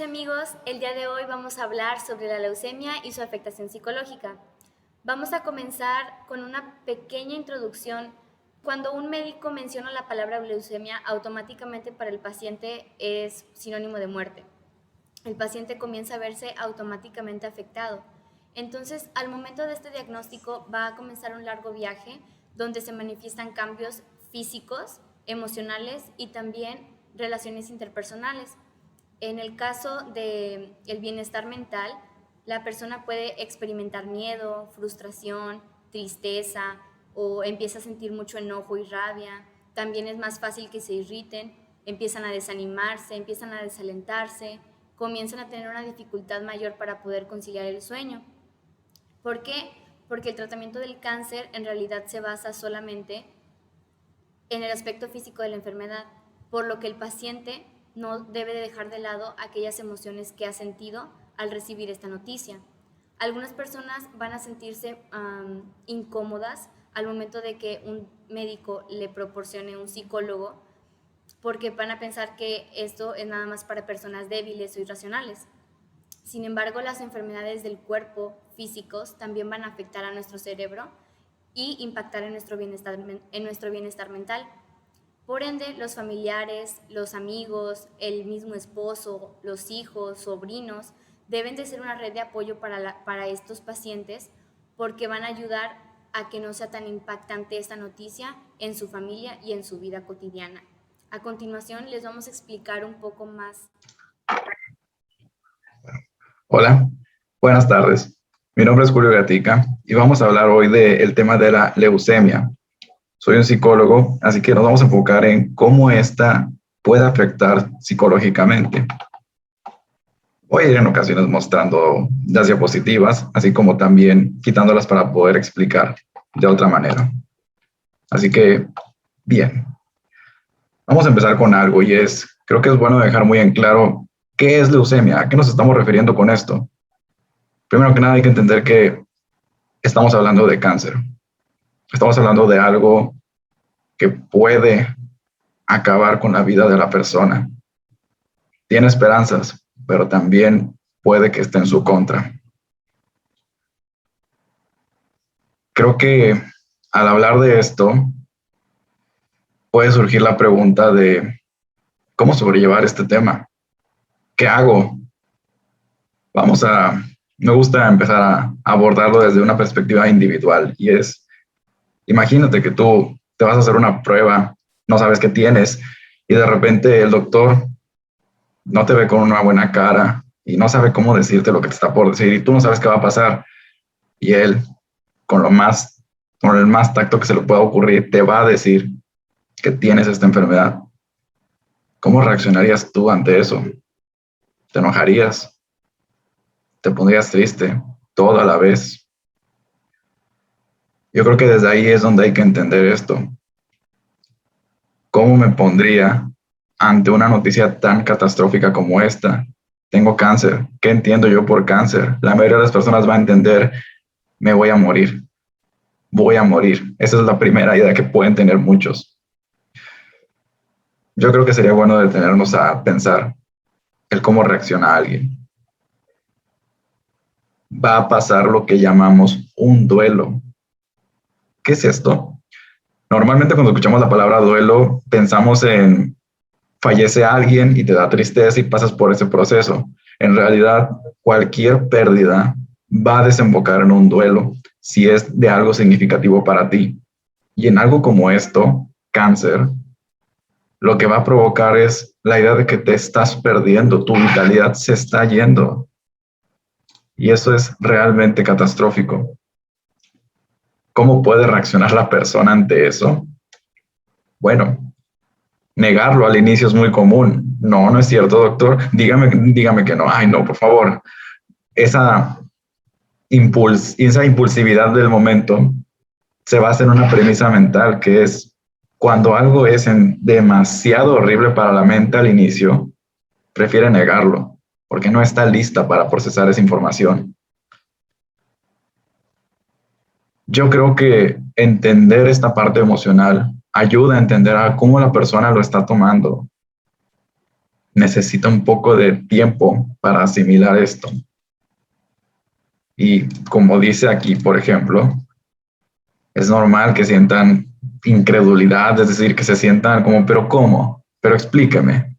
amigos, el día de hoy vamos a hablar sobre la leucemia y su afectación psicológica. Vamos a comenzar con una pequeña introducción. Cuando un médico menciona la palabra leucemia, automáticamente para el paciente es sinónimo de muerte. El paciente comienza a verse automáticamente afectado. Entonces, al momento de este diagnóstico va a comenzar un largo viaje donde se manifiestan cambios físicos, emocionales y también relaciones interpersonales. En el caso del bienestar mental, la persona puede experimentar miedo, frustración, tristeza o empieza a sentir mucho enojo y rabia. También es más fácil que se irriten, empiezan a desanimarse, empiezan a desalentarse, comienzan a tener una dificultad mayor para poder conciliar el sueño. ¿Por qué? Porque el tratamiento del cáncer en realidad se basa solamente en el aspecto físico de la enfermedad, por lo que el paciente no debe de dejar de lado aquellas emociones que ha sentido al recibir esta noticia. Algunas personas van a sentirse incómodas al momento de que un médico le proporcione un psicólogo, porque van a pensar que esto es nada más para personas débiles o irracionales. Sin embargo, las enfermedades del cuerpo físicos también van a afectar a nuestro cerebro y impactar en nuestro bienestar mental. Por ende, los familiares, los amigos, el mismo esposo, los hijos, sobrinos, deben de ser una red de apoyo para estos pacientes, porque van a ayudar a que no sea tan impactante esta noticia en su familia y en su vida cotidiana. A continuación, les vamos a explicar un poco más. Hola, buenas tardes. Mi nombre es Julio Gatica y vamos a hablar hoy del tema de la leucemia. Soy un psicólogo, así que nos vamos a enfocar en cómo esta puede afectar psicológicamente. Voy a ir en ocasiones mostrando las diapositivas, así como también quitándolas para poder explicar de otra manera. Así que, bien. Vamos a empezar con algo y creo que es bueno dejar muy en claro qué es leucemia, a qué nos estamos refiriendo con esto. Primero que nada hay que entender que estamos hablando de cáncer. Estamos hablando de algo que puede acabar con la vida de la persona. Tiene esperanzas, pero también puede que esté en su contra. Creo que al hablar de esto, puede surgir la pregunta de cómo sobrellevar este tema. ¿Qué hago? Me gusta empezar a abordarlo desde una perspectiva individual y imagínate que tú te vas a hacer una prueba, no sabes qué tienes y de repente el doctor no te ve con una buena cara y no sabe cómo decirte lo que te está por decir y tú no sabes qué va a pasar y él con el más tacto que se le pueda ocurrir te va a decir que tienes esta enfermedad. ¿Cómo reaccionarías tú ante eso? ¿Te enojarías? ¿Te pondrías triste? Todo a la vez. Yo creo que desde ahí es donde hay que entender esto. ¿Cómo me pondría ante una noticia tan catastrófica como esta? Tengo cáncer. ¿Qué entiendo yo por cáncer? La mayoría de las personas va a entender, me voy a morir. Voy a morir. Esa es la primera idea que pueden tener muchos. Yo creo que sería bueno detenernos a pensar el cómo reacciona alguien. Va a pasar lo que llamamos un duelo. ¿Qué es esto? Normalmente cuando escuchamos la palabra duelo, pensamos en fallece alguien y te da tristeza y pasas por ese proceso. En realidad, cualquier pérdida va a desembocar en un duelo si es de algo significativo para ti. Y en algo como esto, cáncer, lo que va a provocar es la idea de que te estás perdiendo, tu vitalidad se está yendo. Y eso es realmente catastrófico. ¿Cómo puede reaccionar la persona ante eso? Bueno, negarlo al inicio es muy común. No, no es cierto, doctor. Dígame que no. Ay, no, por favor. Esa impulsividad del momento se basa en una premisa mental que es cuando algo es demasiado horrible para la mente al inicio, prefiere negarlo porque no está lista para procesar esa información. Yo creo que entender esta parte emocional ayuda a entender a cómo la persona lo está tomando. necesita un poco de tiempo para asimilar esto. Y como dice aquí, por ejemplo, es normal que sientan incredulidad, es decir, que se sientan como, pero ¿cómo? Pero explíqueme.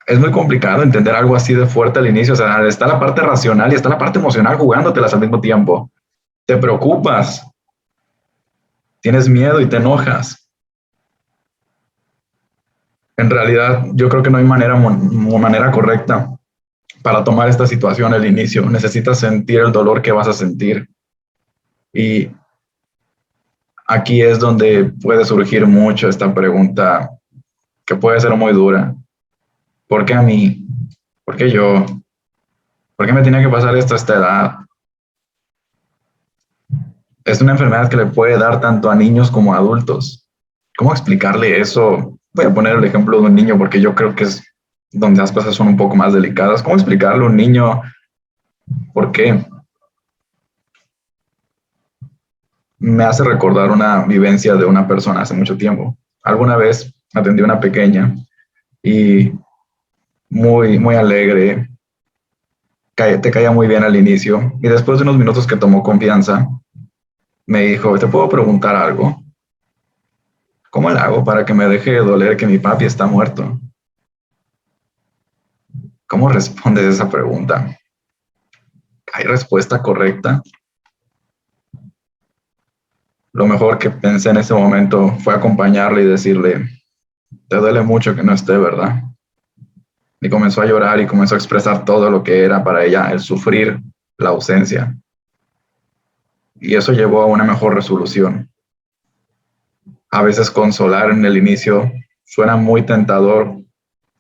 Es muy complicado entender algo así de fuerte al inicio, o sea, está la parte racional y está la parte emocional jugándotelas al mismo tiempo. Te preocupas, tienes miedo y te enojas. En realidad, yo creo que no hay manera correcta para tomar esta situación al inicio. Necesitas sentir el dolor que vas a sentir. Y aquí es donde puede surgir mucho esta pregunta que puede ser muy dura. ¿Por qué a mí? ¿Por qué yo? ¿Por qué me tenía que pasar esto a esta edad? Es una enfermedad que le puede dar tanto a niños como a adultos. ¿Cómo explicarle eso? Voy a poner el ejemplo de un niño porque yo creo que es donde las cosas son un poco más delicadas. ¿Cómo explicarle a un niño por qué? Me hace recordar una vivencia de una persona hace mucho tiempo. Alguna vez atendí a una pequeña y muy alegre, te caía muy bien al inicio y después de unos minutos que tomó confianza, me dijo, ¿te puedo preguntar algo? ¿Cómo le hago para que me deje de doler que mi papi está muerto? ¿Cómo respondes esa pregunta? ¿Hay respuesta correcta? Lo mejor que pensé en ese momento fue acompañarle y decirle, te duele mucho que no esté, ¿verdad? Y comenzó a llorar y comenzó a expresar todo lo que era para ella el sufrir la ausencia. Y eso llevó a una mejor resolución. A veces consolar en el inicio suena muy tentador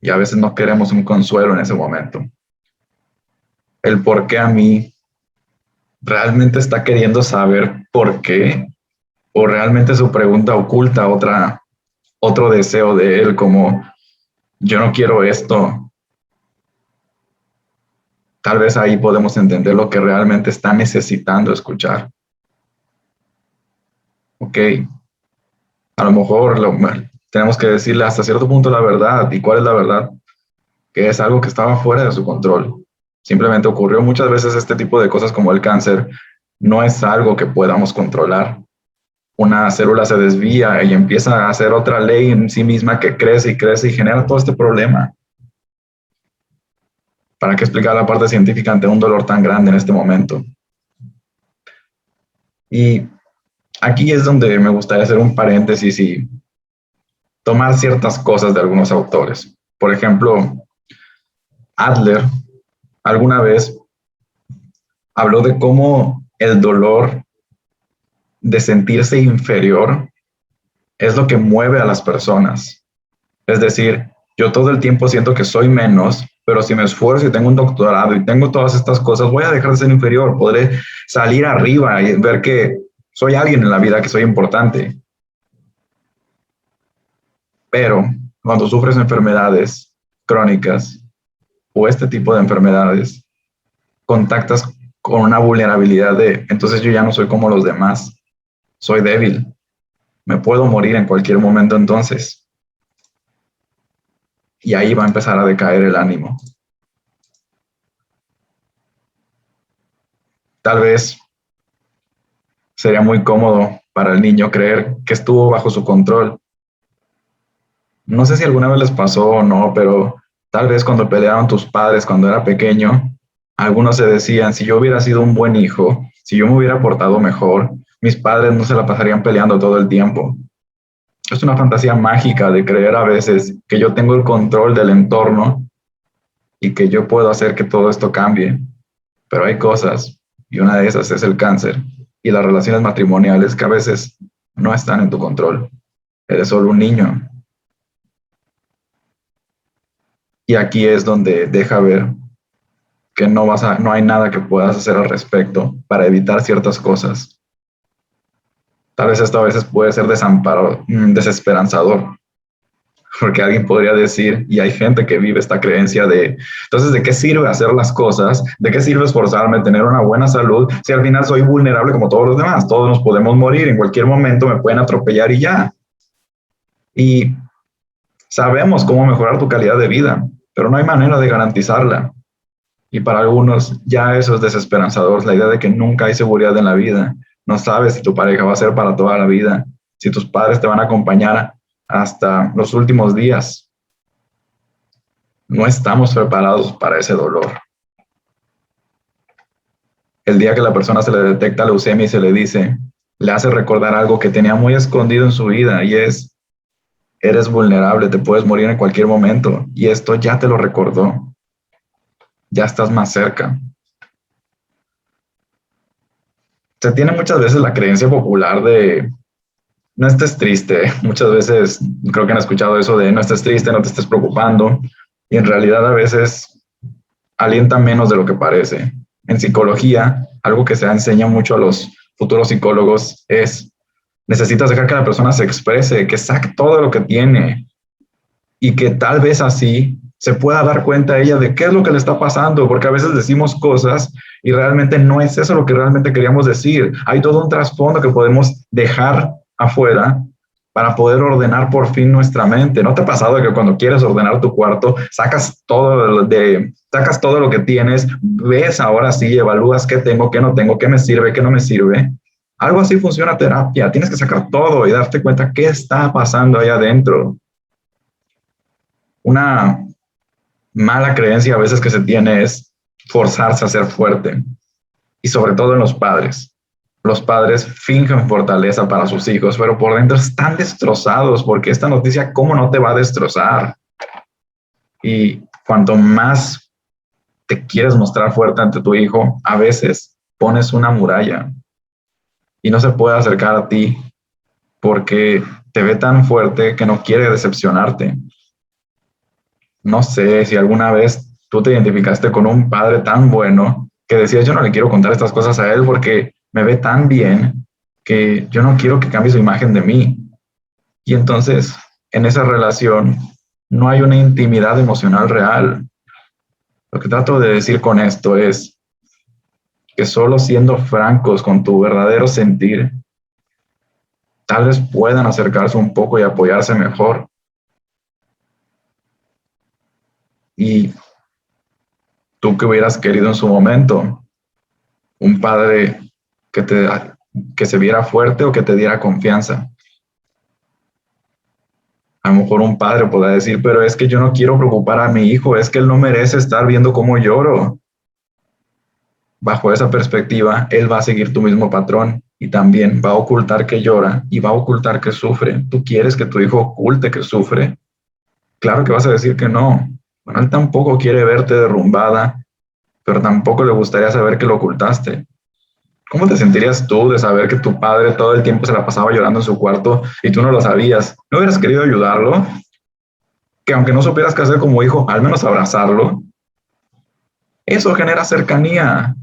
y a veces no queremos un consuelo en ese momento. El por qué a mí realmente está queriendo saber por qué o realmente su pregunta oculta otro deseo de él como yo no quiero esto. Tal vez ahí podemos entender lo que realmente está necesitando escuchar. Ok, a lo mejor tenemos que decirle hasta cierto punto la verdad. ¿Y cuál es la verdad? Que es algo que estaba fuera de su control. Simplemente ocurrió muchas veces este tipo de cosas como el cáncer. No es algo que podamos controlar. Una célula se desvía y empieza a hacer otra ley en sí misma que crece y crece y genera todo este problema. ¿Para qué explicar la parte científica ante un dolor tan grande en este momento? Y aquí es donde me gustaría hacer un paréntesis y tomar ciertas cosas de algunos autores. Por ejemplo, Adler alguna vez habló de cómo el dolor de sentirse inferior es lo que mueve a las personas. Es decir, yo todo el tiempo siento que soy menos, pero si me esfuerzo y tengo un doctorado y tengo todas estas cosas, voy a dejar de ser inferior, podré salir arriba y ver que soy alguien en la vida, que soy importante. Pero cuando sufres enfermedades crónicas o este tipo de enfermedades, contactas con una vulnerabilidad de, entonces yo ya no soy como los demás, soy débil, me puedo morir en cualquier momento entonces. Y ahí va a empezar a decaer el ánimo. Tal vez sería muy cómodo para el niño creer que estuvo bajo su control. No sé si alguna vez les pasó o no, pero tal vez cuando pelearon tus padres cuando era pequeño, algunos se decían, si yo hubiera sido un buen hijo, si yo me hubiera portado mejor, mis padres no se la pasarían peleando todo el tiempo. Es una fantasía mágica de creer a veces que yo tengo el control del entorno y que yo puedo hacer que todo esto cambie. Pero hay cosas, y una de esas es el cáncer y las relaciones matrimoniales que a veces no están en tu control. Eres solo un niño. Y aquí es donde deja ver que no hay nada que puedas hacer al respecto para evitar ciertas cosas. Tal vez esto a veces puede ser desesperanzador, porque alguien podría decir, y hay gente que vive esta creencia de, entonces, ¿de qué sirve hacer las cosas? ¿De qué sirve esforzarme, tener una buena salud, si al final soy vulnerable como todos los demás? Todos nos podemos morir, en cualquier momento me pueden atropellar y ya. Y sabemos cómo mejorar tu calidad de vida. pero no hay manera de garantizarla. Y para algunos ya eso es desesperanzador, la idea de que nunca hay seguridad en la vida. No sabes si tu pareja va a ser para toda la vida, si tus padres te van a acompañar hasta los últimos días. No estamos preparados para ese dolor. El día que la persona se le detecta leucemia y se le dice, le hace recordar algo que tenía muy escondido en su vida y es, eres vulnerable, te puedes morir en cualquier momento. Y esto ya te lo recordó. Ya estás más cerca. Se tiene muchas veces la creencia popular de no estés triste. Muchas veces creo que han escuchado eso de no estés triste, no te estés preocupando. Y en realidad a veces alienta menos de lo que parece. En psicología, algo que se enseña mucho a los futuros psicólogos es necesitas dejar que la persona se exprese, que saque todo lo que tiene y que tal vez así se pueda dar cuenta ella de qué es lo que le está pasando, porque a veces decimos cosas y realmente no es eso lo que realmente queríamos decir. Hay todo un trasfondo que podemos dejar afuera para poder ordenar por fin nuestra mente. ¿No te ha pasado que cuando quieres ordenar tu cuarto, sacas todo lo que tienes, ves ahora sí, evalúas qué tengo, qué no tengo, qué me sirve, qué no me sirve? Algo así funciona terapia. Tienes que sacar todo y darte cuenta qué está pasando ahí adentro. Una mala creencia a veces que se tiene es forzarse a ser fuerte. Y sobre todo en los padres. Los padres fingen fortaleza para sus hijos, pero por dentro están destrozados porque esta noticia, ¿cómo no te va a destrozar? Y cuanto más te quieres mostrar fuerte ante tu hijo, a veces pones una muralla y no se puede acercar a ti porque te ve tan fuerte que no quiere decepcionarte. No sé si alguna vez tú te identificaste con un padre tan bueno que decías, yo no le quiero contar estas cosas a él porque me ve tan bien que yo no quiero que cambie su imagen de mí. Y entonces, en esa relación, no hay una intimidad emocional real. Lo que trato de decir con esto es que solo siendo francos con tu verdadero sentir, tal vez puedan acercarse un poco y apoyarse mejor. Y tú que hubieras querido en su momento, un padre que se viera fuerte o que te diera confianza. A lo mejor un padre podrá decir, pero es que yo no quiero preocupar a mi hijo, es que él no merece estar viendo cómo lloro. Bajo esa perspectiva, él va a seguir tu mismo patrón y también va a ocultar que llora y va a ocultar que sufre. ¿Tú quieres que tu hijo oculte que sufre? Claro que vas a decir que no. Bueno, él tampoco quiere verte derrumbada, pero tampoco le gustaría saber que lo ocultaste. ¿Cómo te sentirías tú de saber que tu padre todo el tiempo se la pasaba llorando en su cuarto y tú no lo sabías? ¿No hubieras querido ayudarlo? Que aunque no supieras qué hacer como hijo, al menos abrazarlo. Eso genera cercanía.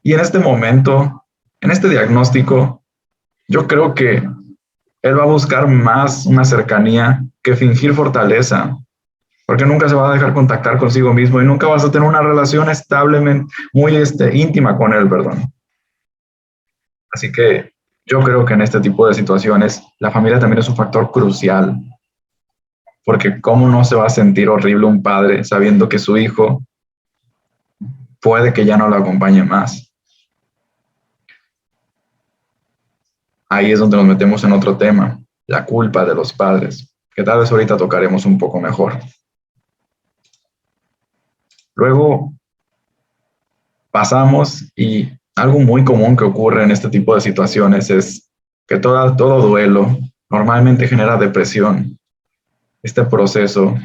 Y en este momento, en este diagnóstico, yo creo que él va a buscar más una cercanía que fingir fortaleza, porque nunca se va a dejar contactar consigo mismo y nunca vas a tener una relación establemente muy íntima con él, perdón. Así que yo creo que en este tipo de situaciones la familia también es un factor crucial, porque cómo no se va a sentir horrible un padre sabiendo que su hijo puede que ya no lo acompañe más. Ahí es donde nos metemos en otro tema, la culpa de los padres, que tal vez ahorita tocaremos un poco mejor. Luego pasamos y algo muy común que ocurre en este tipo de situaciones es que todo duelo normalmente genera depresión. Este proceso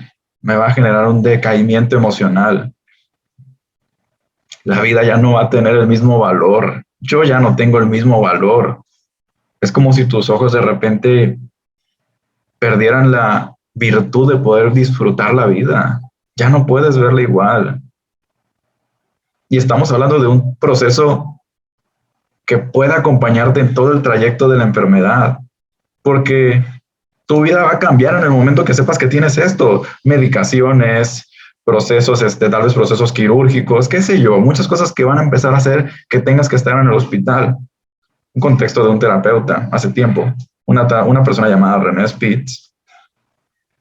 me va a generar un decaimiento emocional. La vida ya no va a tener el mismo valor. Yo ya no tengo el mismo valor. Es como si tus ojos de repente perdieran la virtud de poder disfrutar la vida. Ya no puedes verla igual. Y estamos hablando de un proceso que pueda acompañarte en todo el trayecto de la enfermedad, porque tu vida va a cambiar en el momento que sepas que tienes esto, medicaciones, procesos, tal vez procesos quirúrgicos, qué sé yo, muchas cosas que van a empezar a hacer que tengas que estar en el hospital. Un contexto de un terapeuta hace tiempo, una persona llamada René Spitz,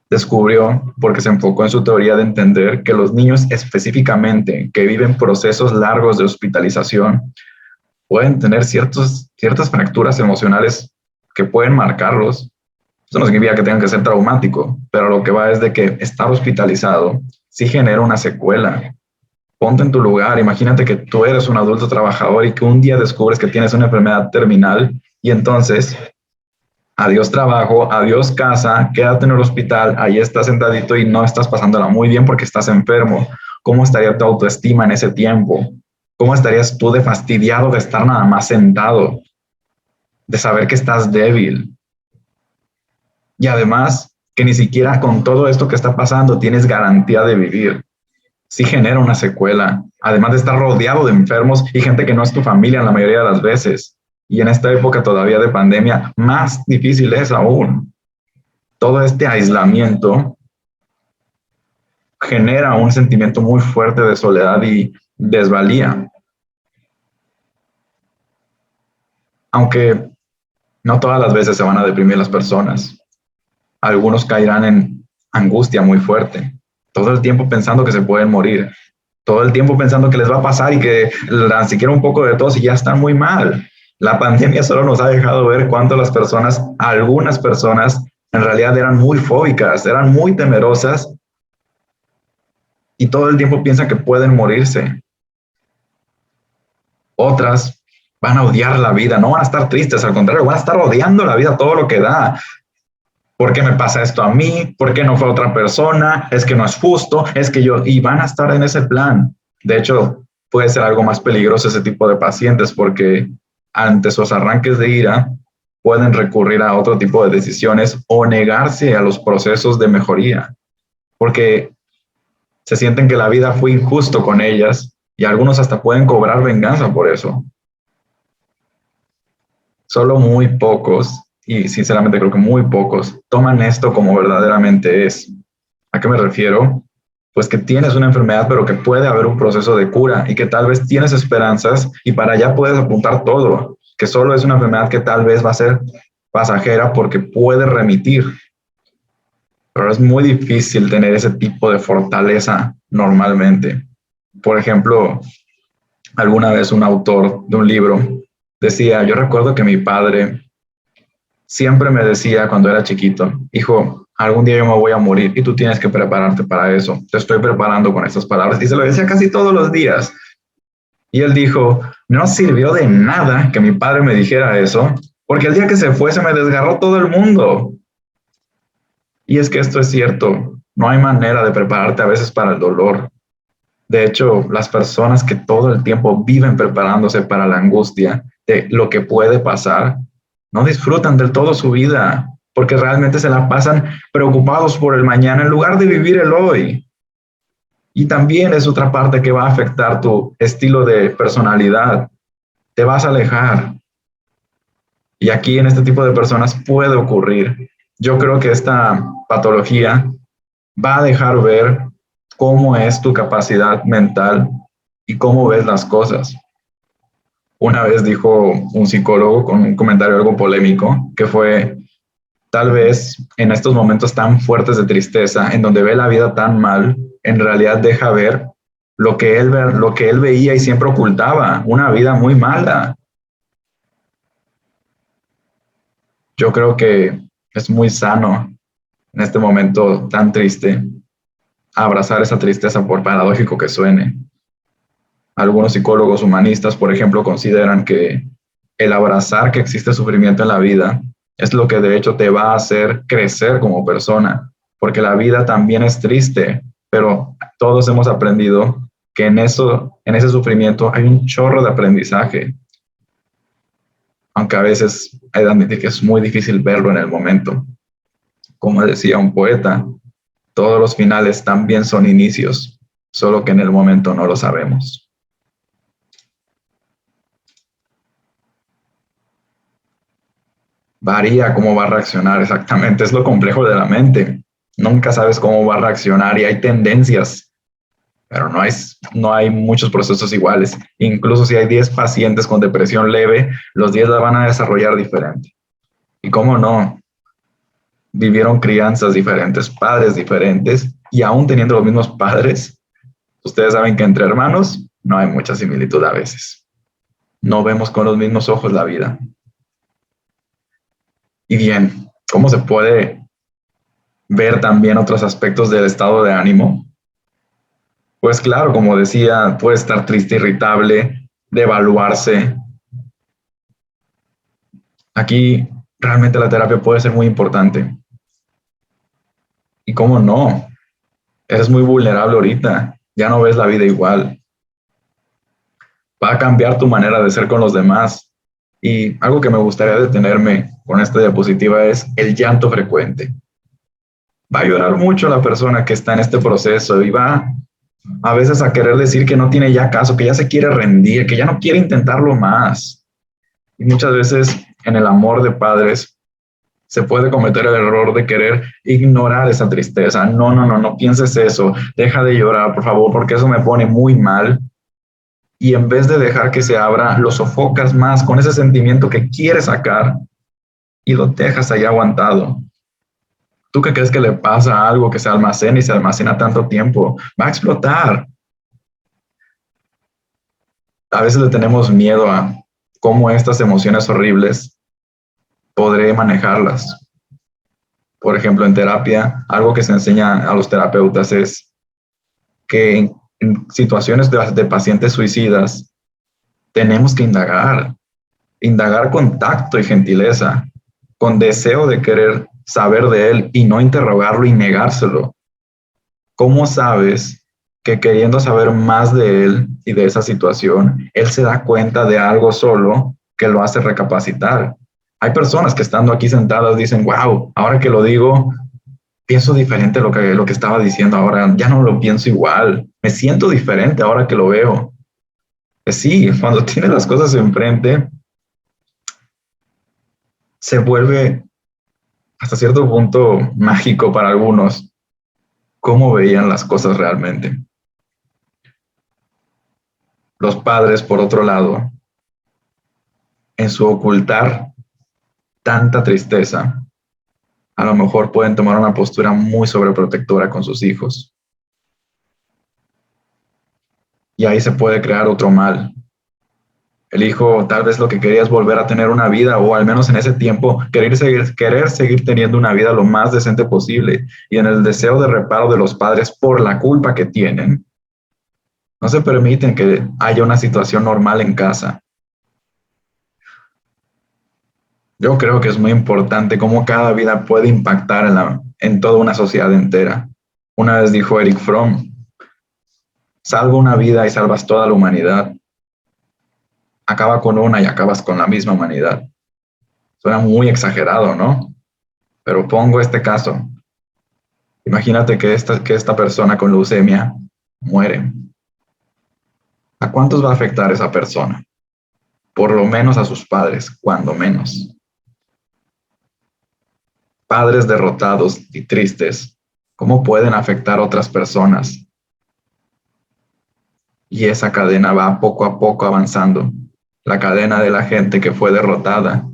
descubrió, porque se enfocó en su teoría de entender que los niños específicamente que viven procesos largos de hospitalización pueden tener ciertas fracturas emocionales que pueden marcarlos. Eso no significa que tengan que ser traumático, pero lo que va es de que estar hospitalizado sí genera una secuela. Ponte en tu lugar, imagínate que tú eres un adulto trabajador y que un día descubres que tienes una enfermedad terminal y entonces adiós trabajo, adiós casa, quédate en el hospital, ahí estás sentadito y no estás pasándola muy bien porque estás enfermo. ¿Cómo estaría tu autoestima en ese tiempo? ¿Cómo estarías tú de fastidiado de estar nada más sentado? De saber que estás débil. Y además, que ni siquiera con todo esto que está pasando tienes garantía de vivir. Sí genera una secuela, además de estar rodeado de enfermos y gente que no es tu familia en la mayoría de las veces. Y en esta época todavía de pandemia, más difícil es aún. Todo este aislamiento genera un sentimiento muy fuerte de soledad y desvalía. Aunque no todas las veces se van a deprimir las personas. Algunos caerán en angustia muy fuerte, todo el tiempo pensando que se pueden morir, todo el tiempo pensando que les va a pasar y que dan siquiera un poco de tos y ya están muy mal. La pandemia solo nos ha dejado ver cuánto las personas, algunas personas, en realidad eran muy fóbicas, eran muy temerosas y todo el tiempo piensan que pueden morirse. Otras van a odiar la vida, no van a estar tristes, al contrario, van a estar odiando la vida todo lo que da. ¿Por qué me pasa esto a mí? ¿Por qué no fue otra persona? Es que no es justo, es que yo... Y van a estar en ese plan. De hecho, puede ser algo más peligroso ese tipo de pacientes porque ante sus arranques de ira pueden recurrir a otro tipo de decisiones o negarse a los procesos de mejoría porque se sienten que la vida fue injusto con ellas y algunos hasta pueden cobrar venganza por eso. Solo muy pocos, y sinceramente creo que muy pocos, toman esto como verdaderamente es. ¿A qué me refiero? Pues que tienes una enfermedad, pero que puede haber un proceso de cura y que tal vez tienes esperanzas y para allá puedes apuntar todo, que solo es una enfermedad que tal vez va a ser pasajera porque puede remitir. Pero es muy difícil tener ese tipo de fortaleza normalmente. Por ejemplo, alguna vez un autor de un libro decía, yo recuerdo que mi padre siempre me decía cuando era chiquito, hijo, algún día yo me voy a morir y tú tienes que prepararte para eso. Te estoy preparando con estas palabras. Y se lo decía casi todos los días. Y él dijo, no sirvió de nada que mi padre me dijera eso, porque el día que se fue se me desgarró todo el mundo. Y es que esto es cierto. No hay manera de prepararte a veces para el dolor. De hecho, las personas que todo el tiempo viven preparándose para la angustia de lo que puede pasar, no disfrutan del todo su vida, porque realmente se la pasan preocupados por el mañana en lugar de vivir el hoy. Y también es otra parte que va a afectar tu estilo de personalidad. Te vas a alejar. Y aquí en este tipo de personas puede ocurrir. Yo creo que esta patología va a dejar ver cómo es tu capacidad mental y cómo ves las cosas. Una vez dijo un psicólogo con un comentario algo polémico, que fue, tal vez en estos momentos tan fuertes de tristeza, en donde ve la vida tan mal, en realidad deja ver lo que él veía y siempre ocultaba, una vida muy mala. Yo creo que es muy sano en este momento tan triste abrazar esa tristeza, por paradójico que suene. Algunos psicólogos humanistas, por ejemplo, consideran que el abrazar que existe sufrimiento en la vida es lo que de hecho te va a hacer crecer como persona, porque la vida también es triste, pero todos hemos aprendido que en ese sufrimiento hay un chorro de aprendizaje, aunque a veces hay que admitir que es muy difícil verlo en el momento. Como decía un poeta, todos los finales también son inicios, solo que en el momento no lo sabemos. Varía cómo va a reaccionar exactamente, es lo complejo de la mente. Nunca sabes cómo va a reaccionar y hay tendencias, pero no hay muchos procesos iguales. Incluso si hay 10 pacientes con depresión leve, los 10 la van a desarrollar diferente. ¿Y cómo no? vivieron crianzas diferentes, padres diferentes, y aún teniendo los mismos padres, ustedes saben que entre hermanos no hay mucha similitud a veces. No vemos con los mismos ojos la vida. Y bien, ¿cómo se puede ver también otros aspectos del estado de ánimo? Pues claro, como decía, puede estar triste, irritable, devaluarse. Aquí realmente la terapia puede ser muy importante. ¿Y cómo no? Eres muy vulnerable ahorita, ya no ves la vida igual. Va a cambiar tu manera de ser con los demás. Y algo que me gustaría detenerme con esta diapositiva es el llanto frecuente. Va a llorar mucho la persona que está en este proceso y va a veces a querer decir que no tiene ya caso, que ya se quiere rendir, que ya no quiere intentarlo más. Y muchas veces en el amor de padres se puede cometer el error de querer ignorar esa tristeza. No pienses eso. Deja de llorar, por favor, porque eso me pone muy mal. Y en vez de dejar que se abra, lo sofocas más con ese sentimiento que quieres sacar y lo dejas ahí aguantado. ¿Tú qué crees que le pasa a algo que se almacena y se almacena tanto tiempo? Va a explotar. A veces le tenemos miedo a cómo estas emociones horribles podré manejarlas. Por ejemplo, en terapia, algo que se enseña a los terapeutas es que en situaciones de pacientes suicidas tenemos que indagar con tacto y gentileza, con deseo de querer saber de él y no interrogarlo y negárselo. ¿Cómo sabes que queriendo saber más de él y de esa situación, él se da cuenta de algo solo que lo hace recapacitar? Hay personas que estando aquí sentadas dicen, wow, ahora que lo digo, pienso diferente lo que estaba diciendo ahora, ya no lo pienso igual, me siento diferente ahora que lo veo. Pues sí, cuando tienes las cosas enfrente, se vuelve hasta cierto punto mágico para algunos cómo veían las cosas realmente. Los padres, por otro lado, en su ocultar tanta tristeza, a lo mejor pueden tomar una postura muy sobreprotectora con sus hijos. Y ahí se puede crear otro mal. El hijo tal vez lo que quería es volver a tener una vida, o al menos en ese tiempo querer seguir teniendo una vida lo más decente posible. Y en el deseo de reparo de los padres por la culpa que tienen, no se permiten que haya una situación normal en casa. Yo creo que es muy importante cómo cada vida puede impactar en toda una sociedad entera. Una vez dijo Eric Fromm, salva una vida y salvas toda la humanidad. Acaba con una y acabas con la misma humanidad. Suena muy exagerado, ¿no? Pero pongo este caso. Imagínate que esta persona con leucemia muere. ¿A cuántos va a afectar esa persona? Por lo menos a sus padres, cuando menos. Padres derrotados y tristes, ¿cómo pueden afectar a otras personas? Y esa cadena va poco a poco avanzando. La cadena de la gente que fue derrotada.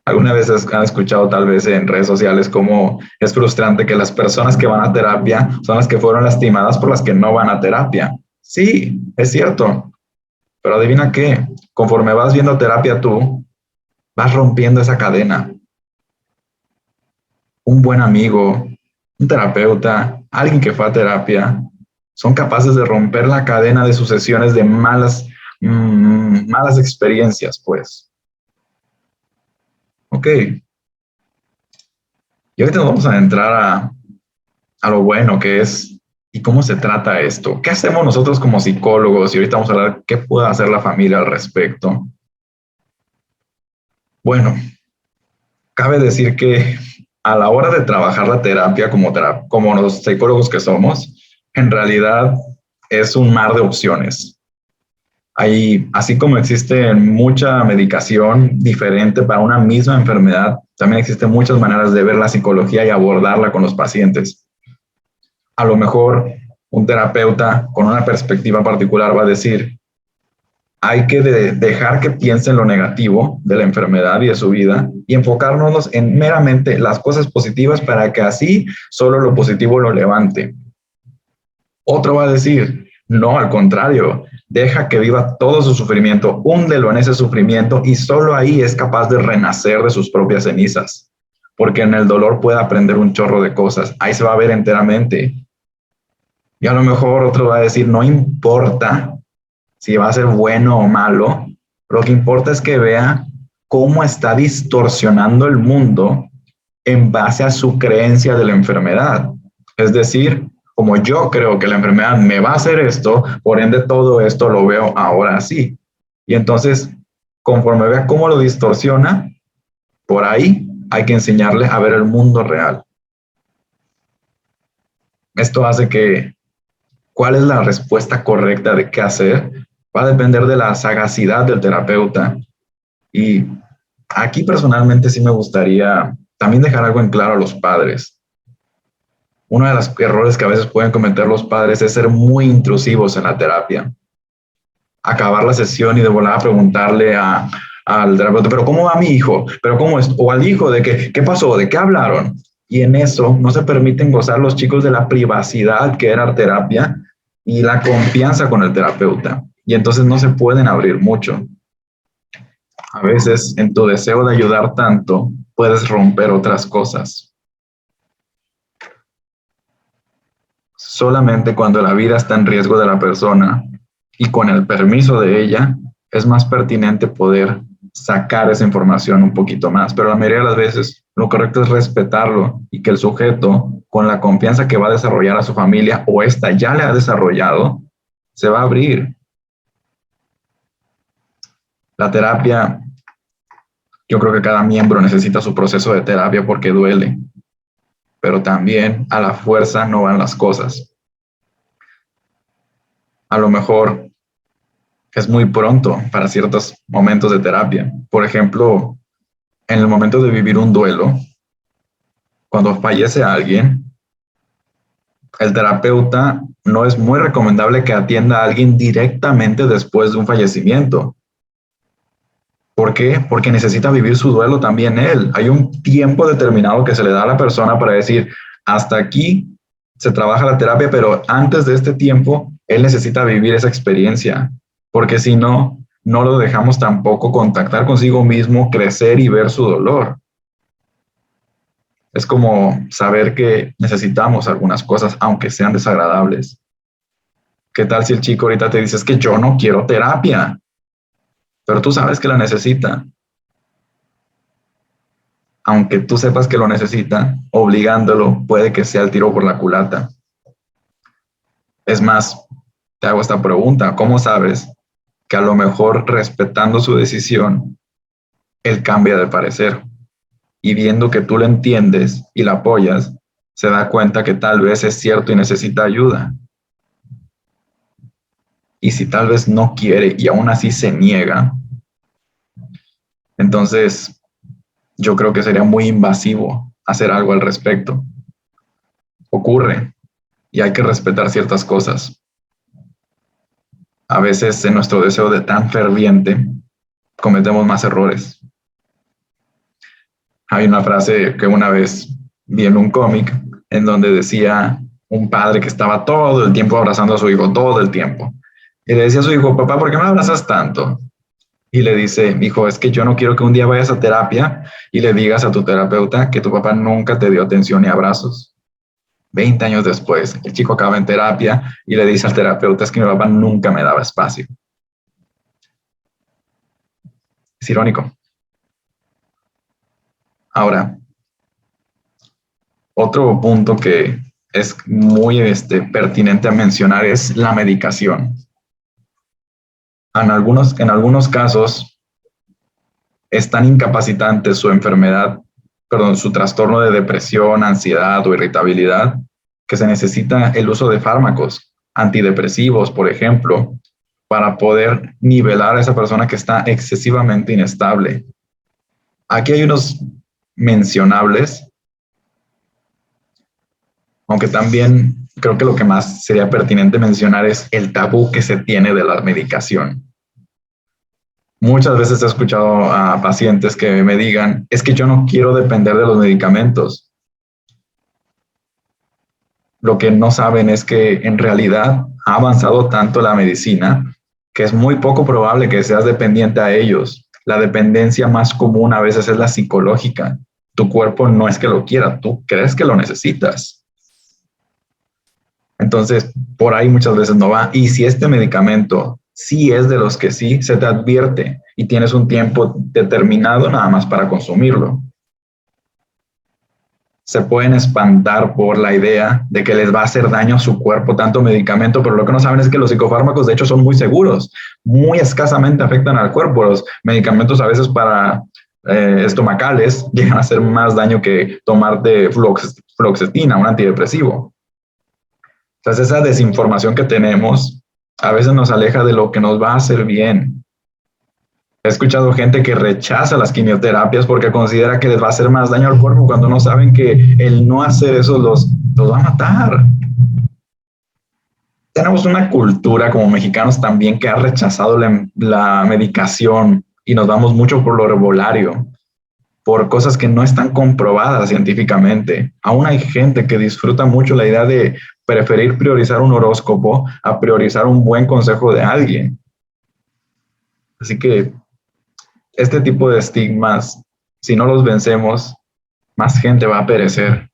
Alguna vez han escuchado tal vez en redes sociales cómo es frustrante que las personas que van a terapia son las que fueron lastimadas por las que no van a terapia. Sí, es cierto. Pero adivina qué, conforme vas viendo terapia tú, vas rompiendo esa cadena. Un buen amigo, un terapeuta, alguien que fue a terapia, son capaces de romper la cadena de sucesiones de malas experiencias, pues. Ok. Y ahorita nos vamos a entrar a lo bueno que es y cómo se trata esto. ¿Qué hacemos nosotros como psicólogos? Y ahorita vamos a hablar qué puede hacer la familia al respecto. Bueno, cabe decir que a la hora de trabajar la terapia como los psicólogos que somos, en realidad es un mar de opciones. Así como existe mucha medicación diferente para una misma enfermedad, también existen muchas maneras de ver la psicología y abordarla con los pacientes. A lo mejor un terapeuta con una perspectiva particular va a decir, hay que dejar que piensen lo negativo de la enfermedad y de su vida y enfocarnos en meramente las cosas positivas para que así solo lo positivo lo levante. Otro va a decir, no, al contrario, deja que viva todo su sufrimiento, húndelo en ese sufrimiento y solo ahí es capaz de renacer de sus propias cenizas, porque en el dolor puede aprender un chorro de cosas, ahí se va a ver enteramente. Y a lo mejor otro va a decir, no importa si va a ser bueno o malo, lo que importa es que vea cómo está distorsionando el mundo en base a su creencia de la enfermedad. Es decir, como yo creo que la enfermedad me va a hacer esto, por ende todo esto lo veo ahora así. Y entonces, conforme vea cómo lo distorsiona, por ahí hay que enseñarle a ver el mundo real. Esto hace que cuál es la respuesta correcta de qué hacer va a depender de la sagacidad del terapeuta. Y aquí personalmente sí me gustaría también dejar algo en claro a los padres. Uno de los errores que a veces pueden cometer los padres es ser muy intrusivos en la terapia. Acabar la sesión y de volada preguntarle al terapeuta, pero ¿cómo va mi hijo? ¿Pero cómo es? O al hijo, de qué pasó, de qué hablaron. Y en eso no se permiten gozar los chicos de la privacidad que era terapia y la confianza con el terapeuta. Y entonces no se pueden abrir mucho. A veces en tu deseo de ayudar tanto, puedes romper otras cosas. Solamente cuando la vida está en riesgo de la persona y con el permiso de ella, es más pertinente poder sacar esa información un poquito más. Pero la mayoría de las veces lo correcto es respetarlo y que el sujeto, con la confianza que va a desarrollar a su familia o esta ya le ha desarrollado, se va a abrir. La terapia, yo creo que cada miembro necesita su proceso de terapia porque duele, pero también a la fuerza no van las cosas. A lo mejor es muy pronto para ciertos momentos de terapia. Por ejemplo, en el momento de vivir un duelo, cuando fallece alguien, el terapeuta no es muy recomendable que atienda a alguien directamente después de un fallecimiento. ¿Por qué? Porque necesita vivir su duelo también él. Hay un tiempo determinado que se le da a la persona para decir, hasta aquí se trabaja la terapia, pero antes de este tiempo, él necesita vivir esa experiencia, porque si no, no lo dejamos tampoco contactar consigo mismo, crecer y ver su dolor. Es como saber que necesitamos algunas cosas, aunque sean desagradables. ¿Qué tal si el chico ahorita te dice, es que yo no quiero terapia, pero tú sabes que la necesita? Aunque tú sepas que lo necesita, obligándolo puede que sea el tiro por la culata. Es más, te hago esta pregunta, ¿cómo sabes que a lo mejor respetando su decisión, él cambia de parecer? Y viendo que tú lo entiendes y la apoyas, se da cuenta que tal vez es cierto y necesita ayuda. Y si tal vez no quiere y aún así se niega, entonces yo creo que sería muy invasivo hacer algo al respecto. Ocurre y hay que respetar ciertas cosas. A veces en nuestro deseo de tan ferviente cometemos más errores. Hay una frase que una vez vi en un cómic en donde decía un padre que estaba todo el tiempo abrazando a su hijo, todo el tiempo. Y le decía a su hijo, papá, ¿por qué me abrazas tanto? Y le dice, hijo, es que yo no quiero que un día vayas a terapia y le digas a tu terapeuta que tu papá nunca te dio atención ni abrazos. 20 años después, el chico acaba en terapia y le dice al terapeuta, es que mi papá nunca me daba espacio. Es irónico. Ahora, otro punto que es muy pertinente a mencionar es la medicación. En algunos casos es tan incapacitante su enfermedad, su trastorno de depresión, ansiedad o irritabilidad, que se necesita el uso de fármacos antidepresivos, por ejemplo, para poder nivelar a esa persona que está excesivamente inestable. Aquí hay unos mencionables, aunque también creo que lo que más sería pertinente mencionar es el tabú que se tiene de la medicación. Muchas veces he escuchado a pacientes que me digan, es que yo no quiero depender de los medicamentos. Lo que no saben es que en realidad ha avanzado tanto la medicina que es muy poco probable que seas dependiente a ellos. La dependencia más común a veces es la psicológica. Tu cuerpo no es que lo quiera, tú crees que lo necesitas. Entonces, por ahí muchas veces no va. Y si este medicamento sí es de los que sí, se te advierte y tienes un tiempo determinado nada más para consumirlo. Se pueden espantar por la idea de que les va a hacer daño a su cuerpo tanto medicamento, pero lo que no saben es que los psicofármacos de hecho son muy seguros, muy escasamente afectan al cuerpo. Los medicamentos a veces para estomacales llegan a hacer más daño que tomarte fluoxetina, un antidepresivo. Entonces esa desinformación que tenemos a veces nos aleja de lo que nos va a hacer bien. He escuchado gente que rechaza las quimioterapias porque considera que les va a hacer más daño al cuerpo cuando no saben que el no hacer eso los va a matar. Tenemos una cultura como mexicanos también que ha rechazado la medicación y nos vamos mucho por lo herbolario, por cosas que no están comprobadas científicamente. Aún hay gente que disfruta mucho la idea de preferir priorizar un horóscopo a priorizar un buen consejo de alguien. Así que este tipo de estigmas, si no los vencemos, más gente va a perecer.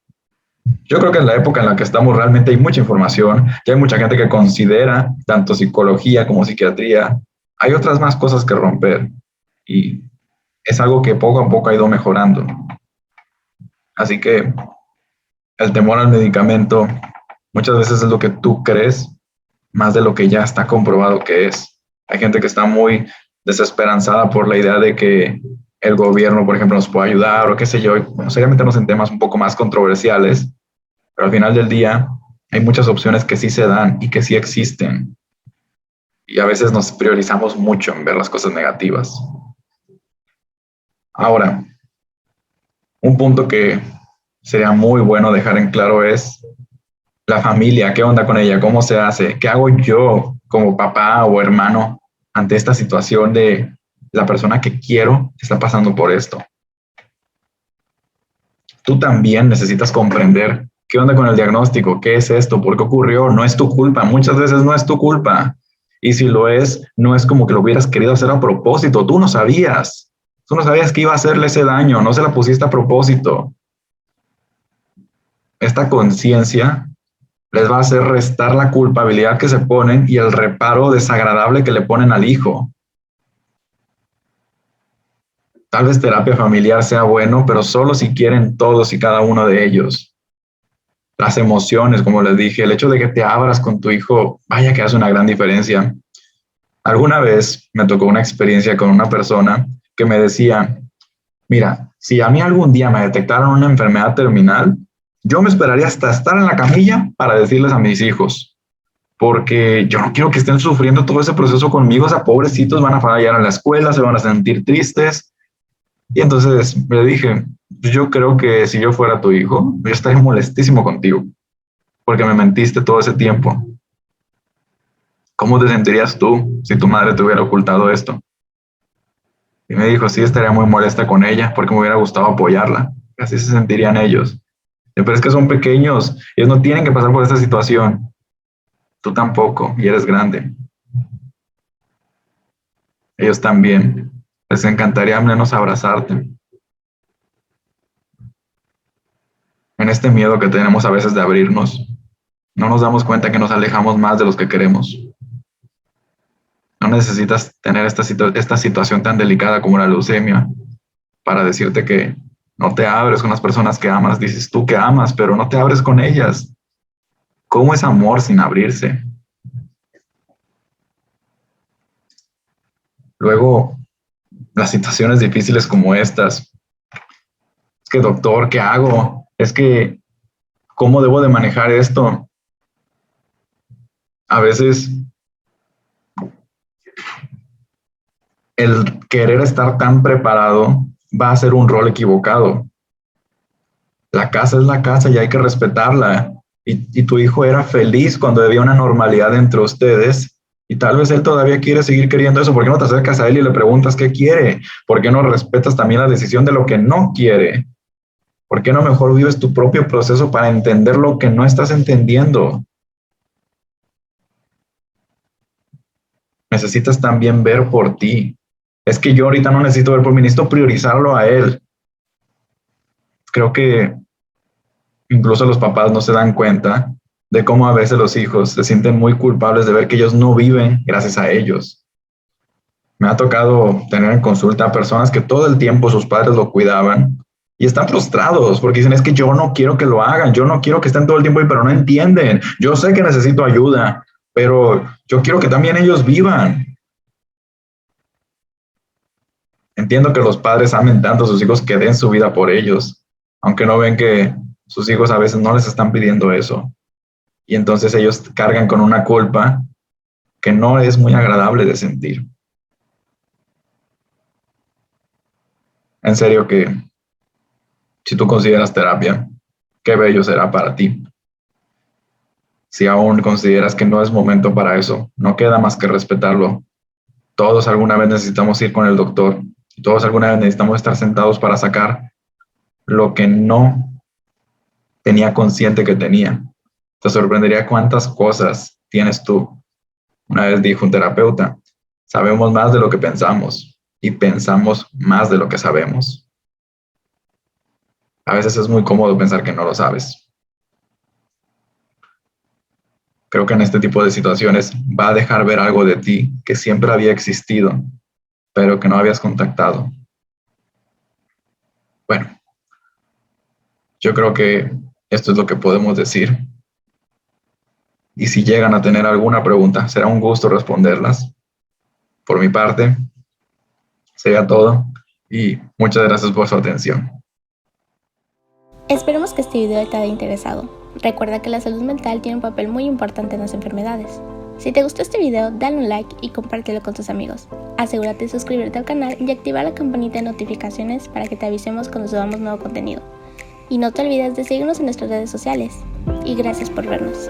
Yo creo que en la época en la que estamos realmente hay mucha información, ya hay mucha gente que considera tanto psicología como psiquiatría. Hay otras más cosas que romper y es algo que poco a poco ha ido mejorando. Así que el temor al medicamento muchas veces es lo que tú crees más de lo que ya está comprobado que es. Hay gente que está muy desesperanzada por la idea de que el gobierno, por ejemplo, nos pueda ayudar o qué sé yo. No sería meternos en temas un poco más controversiales, pero al final del día hay muchas opciones que sí se dan y que sí existen. Y a veces nos priorizamos mucho en ver las cosas negativas. Ahora, un punto que sería muy bueno dejar en claro es la familia. ¿Qué onda con ella? ¿Cómo se hace? ¿Qué hago yo como papá o hermano ante esta situación de la persona que quiero está pasando por esto? Tú también necesitas comprender qué onda con el diagnóstico, qué es esto, por qué ocurrió, no es tu culpa, muchas veces no es tu culpa. Y si lo es, no es como que lo hubieras querido hacer a propósito, tú no sabías que iba a hacerle ese daño, no se la pusiste a propósito. Esta conciencia les va a hacer restar la culpabilidad que se ponen y el reparo desagradable que le ponen al hijo. Tal vez terapia familiar sea bueno, pero solo si quieren todos y cada uno de ellos. Las emociones, como les dije, el hecho de que te abras con tu hijo, vaya que hace una gran diferencia. Alguna vez me tocó una experiencia con una persona que me decía, mira, si a mí algún día me detectaron una enfermedad terminal, yo me esperaría hasta estar en la camilla para decirles a mis hijos, porque yo no quiero que estén sufriendo todo ese proceso conmigo, o sea, pobrecitos van a fallar en la escuela, se van a sentir tristes. Y entonces le dije, yo creo que si yo fuera tu hijo, yo estaría molestísimo contigo, porque me mentiste todo ese tiempo. ¿Cómo te sentirías tú si tu madre te hubiera ocultado esto? Y me dijo, sí, estaría muy molesta con ella, porque me hubiera gustado apoyarla. Así se sentirían ellos. Pero es que son pequeños, ellos no tienen que pasar por esta situación. Tú tampoco, y eres grande. Ellos también. Les encantaría al menos abrazarte. En este miedo que tenemos a veces de abrirnos, no nos damos cuenta que nos alejamos más de los que queremos. No necesitas tener esta situación tan delicada como la leucemia para decirte que no te abres con las personas que amas. Dices tú que amas, pero no te abres con ellas. ¿Cómo es amor sin abrirse? Luego, las situaciones difíciles como estas. Es que, doctor, ¿qué hago? Es que, ¿cómo debo de manejar esto? A veces, el querer estar tan preparado va a ser un rol equivocado. La casa es la casa y hay que respetarla. Y tu hijo era feliz cuando había una normalidad entre ustedes Y tal vez él todavía quiere seguir queriendo eso. ¿Por qué no te acercas a él y le preguntas qué quiere? ¿Por qué no respetas también la decisión de lo que no quiere? ¿Por qué no mejor vives tu propio proceso para entender lo que no estás entendiendo? Necesitas también ver por ti. Es que yo ahorita no necesito ver por mí, necesito priorizarlo a él. Creo que incluso los papás no se dan cuenta de cómo a veces los hijos se sienten muy culpables de ver que ellos no viven gracias a ellos. Me ha tocado tener en consulta a personas que todo el tiempo sus padres lo cuidaban y están frustrados porque dicen, es que yo no quiero que lo hagan, yo no quiero que estén todo el tiempo ahí, pero no entienden. Yo sé que necesito ayuda, pero yo quiero que también ellos vivan. Entiendo que los padres amen tanto a sus hijos que den su vida por ellos, aunque no ven que sus hijos a veces no les están pidiendo eso. Y entonces ellos cargan con una culpa que no es muy agradable de sentir. En serio que si tú consideras terapia, qué bello será para ti. Si aún consideras que no es momento para eso, no queda más que respetarlo. Todos alguna vez necesitamos ir con el doctor. Todos alguna vez necesitamos estar sentados para sacar lo que no tenía consciente que tenía. Te sorprendería cuántas cosas tienes tú. Una vez dijo un terapeuta, sabemos más de lo que pensamos y pensamos más de lo que sabemos. A veces es muy cómodo pensar que no lo sabes. Creo que en este tipo de situaciones va a dejar ver algo de ti que siempre había existido, pero que no habías contactado. Bueno, yo creo que esto es lo que podemos decir. Y si llegan a tener alguna pregunta, será un gusto responderlas. Por mi parte, sería todo y muchas gracias por su atención. Esperemos que este video te haya interesado. Recuerda que la salud mental tiene un papel muy importante en las enfermedades. Si te gustó este video, dale un like y compártelo con tus amigos. Asegúrate de suscribirte al canal y activar la campanita de notificaciones para que te avisemos cuando subamos nuevo contenido. Y no te olvides de seguirnos en nuestras redes sociales. Y gracias por vernos.